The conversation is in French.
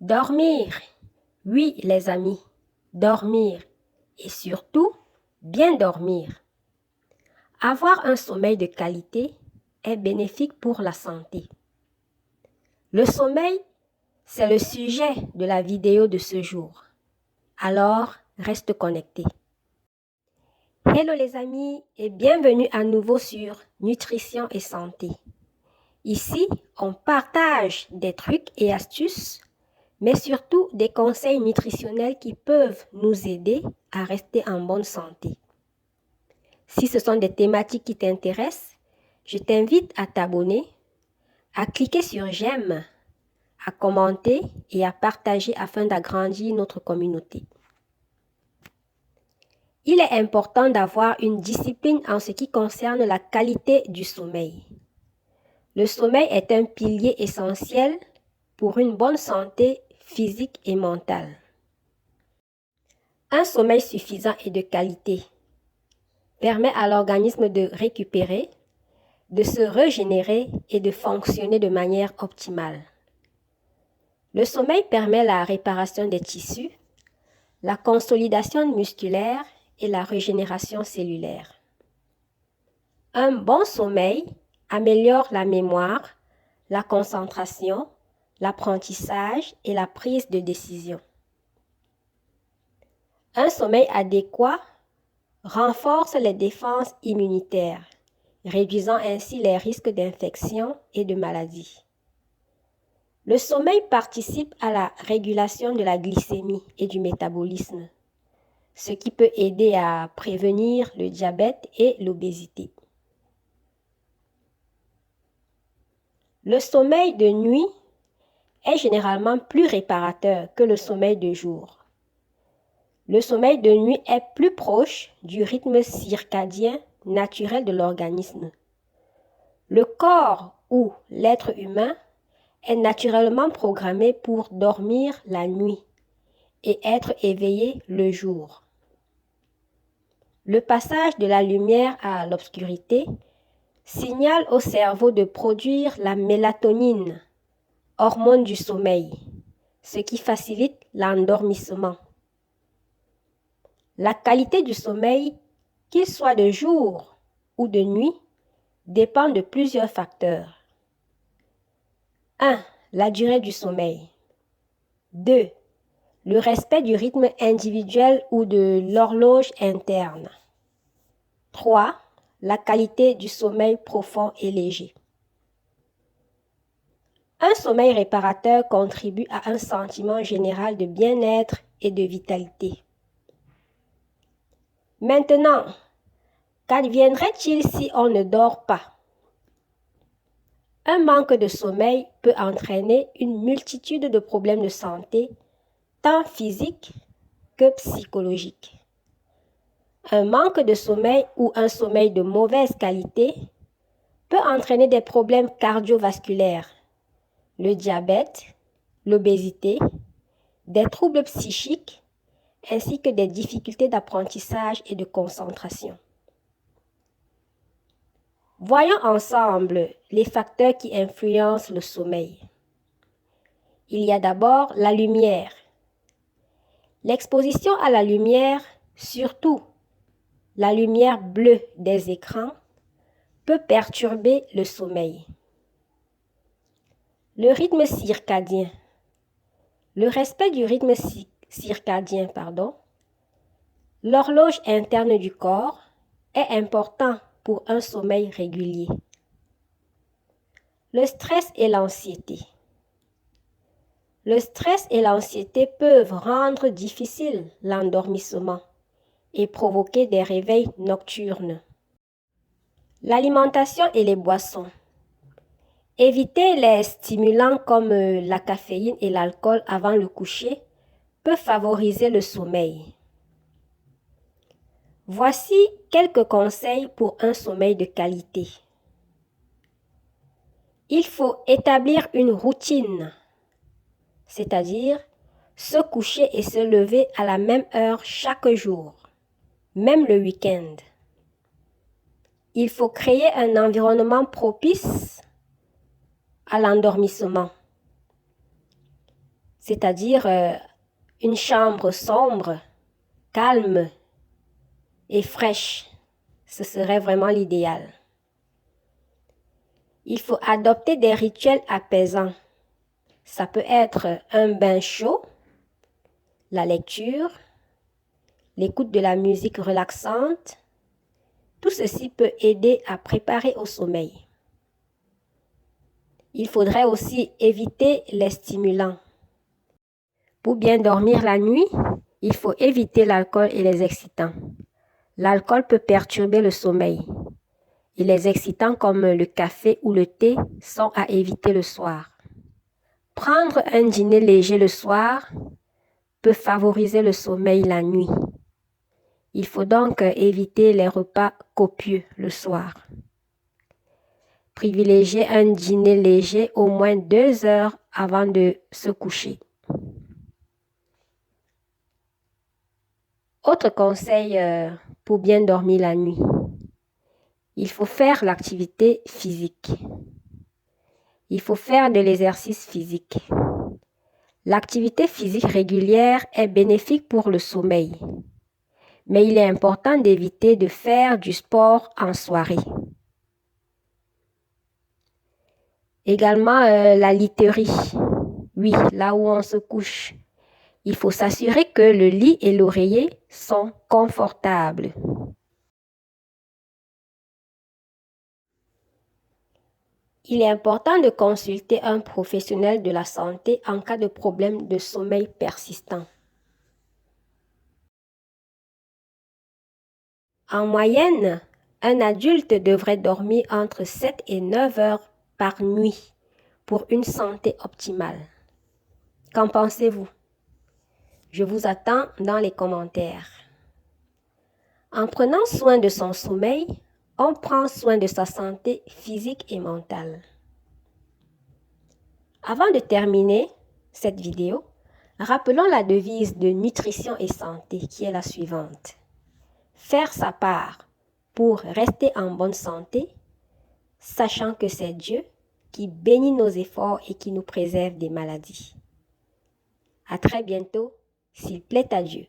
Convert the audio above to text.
Dormir. Oui, les amis, dormir. Et surtout, bien dormir. Avoir un sommeil de qualité est bénéfique pour la santé. Le sommeil, c'est le sujet de la vidéo de ce jour. Alors, reste connecté. Hello les amis et bienvenue à nouveau sur Nutrition et Santé. Ici, on partage des trucs et astuces, mais surtout des conseils nutritionnels qui peuvent nous aider à rester en bonne santé. Si ce sont des thématiques qui t'intéressent, je t'invite à t'abonner, à cliquer sur j'aime, à commenter et à partager afin d'agrandir notre communauté. Il est important d'avoir une discipline en ce qui concerne la qualité du sommeil. Le sommeil est un pilier essentiel pour une bonne santé physique et mentale. Un sommeil suffisant et de qualité permet à l'organisme de récupérer, de se régénérer et de fonctionner de manière optimale. Le sommeil permet la réparation des tissus, la consolidation musculaire et la régénération cellulaire. Un bon sommeil améliore la mémoire, la concentration, l'apprentissage et la prise de décision. Un sommeil adéquat renforce les défenses immunitaires, réduisant ainsi les risques d'infection et de maladies. Le sommeil participe à la régulation de la glycémie et du métabolisme, ce qui peut aider à prévenir le diabète et l'obésité. Le sommeil de nuit est généralement plus réparateur que le sommeil de jour. Le sommeil de nuit est plus proche du rythme circadien naturel de l'organisme. Le corps ou l'être humain est naturellement programmé pour dormir la nuit et être éveillé le jour. Le passage de la lumière à l'obscurité signale au cerveau de produire la mélatonine, hormone du sommeil, ce qui facilite l'endormissement. La qualité du sommeil, qu'il soit de jour ou de nuit, dépend de plusieurs facteurs. 1. La durée du sommeil. 2. Le respect du rythme individuel ou de l'horloge interne. 3. La qualité du sommeil profond et léger. Un sommeil réparateur contribue à un sentiment général de bien-être et de vitalité. Maintenant, qu'adviendrait-il si on ne dort pas? Un manque de sommeil peut entraîner une multitude de problèmes de santé, tant physiques que psychologiques. Un manque de sommeil ou un sommeil de mauvaise qualité peut entraîner des problèmes cardiovasculaires, le diabète, l'obésité, des troubles psychiques ainsi que des difficultés d'apprentissage et de concentration. Voyons ensemble les facteurs qui influencent le sommeil. Il y a d'abord la lumière. L'exposition à la lumière, surtout la lumière bleue des écrans, peut perturber le sommeil. Le rythme circadien. Le respect du rythme circadien, l'horloge interne du corps est important pour un sommeil régulier. Le stress et l'anxiété. Le stress et l'anxiété peuvent rendre difficile l'endormissement et provoquer des réveils nocturnes. L'alimentation et les boissons. Éviter les stimulants comme la caféine et l'alcool avant le coucher peut favoriser le sommeil. Voici quelques conseils pour un sommeil de qualité. Il faut établir une routine, c'est-à-dire se coucher et se lever à la même heure chaque jour, même le week-end. Il faut créer un environnement propice à l'endormissement. c'est-à-dire une chambre sombre, calme et fraîche. Ce serait vraiment l'idéal. Il faut adopter des rituels apaisants. Ça peut être un bain chaud, la lecture, l'écoute de la musique relaxante. Tout ceci peut aider à préparer au sommeil. Il faudrait aussi éviter les stimulants. Pour bien dormir la nuit, il faut éviter l'alcool et les excitants. L'alcool peut perturber le sommeil et les excitants comme le café ou le thé sont à éviter le soir. Prendre un dîner léger le soir peut favoriser le sommeil la nuit. Il faut donc éviter les repas copieux le soir. Privilégier un dîner léger au moins 2 heures avant de se coucher. Autre conseil pour bien dormir la nuit. Il faut faire l'activité physique. Il faut faire de l'exercice physique. L'activité physique régulière est bénéfique pour le sommeil. Mais il est important d'éviter de faire du sport en soirée. Également la literie. Oui, là où on se couche. Il faut s'assurer que le lit et l'oreiller sont confortables. Il est important de consulter un professionnel de la santé en cas de problème de sommeil persistant. En moyenne, un adulte devrait dormir entre 7 et 9 heures par nuit pour une santé optimale. Qu'en pensez-vous? Je vous attends dans les commentaires. En prenant soin de son sommeil, on prend soin de sa santé physique et mentale. Avant de terminer cette vidéo, rappelons la devise de Nutrition et Santé qui est la suivante. Faire sa part pour rester en bonne santé, sachant que c'est Dieu qui bénit nos efforts et qui nous préserve des maladies. À très bientôt, s'il plaît à Dieu.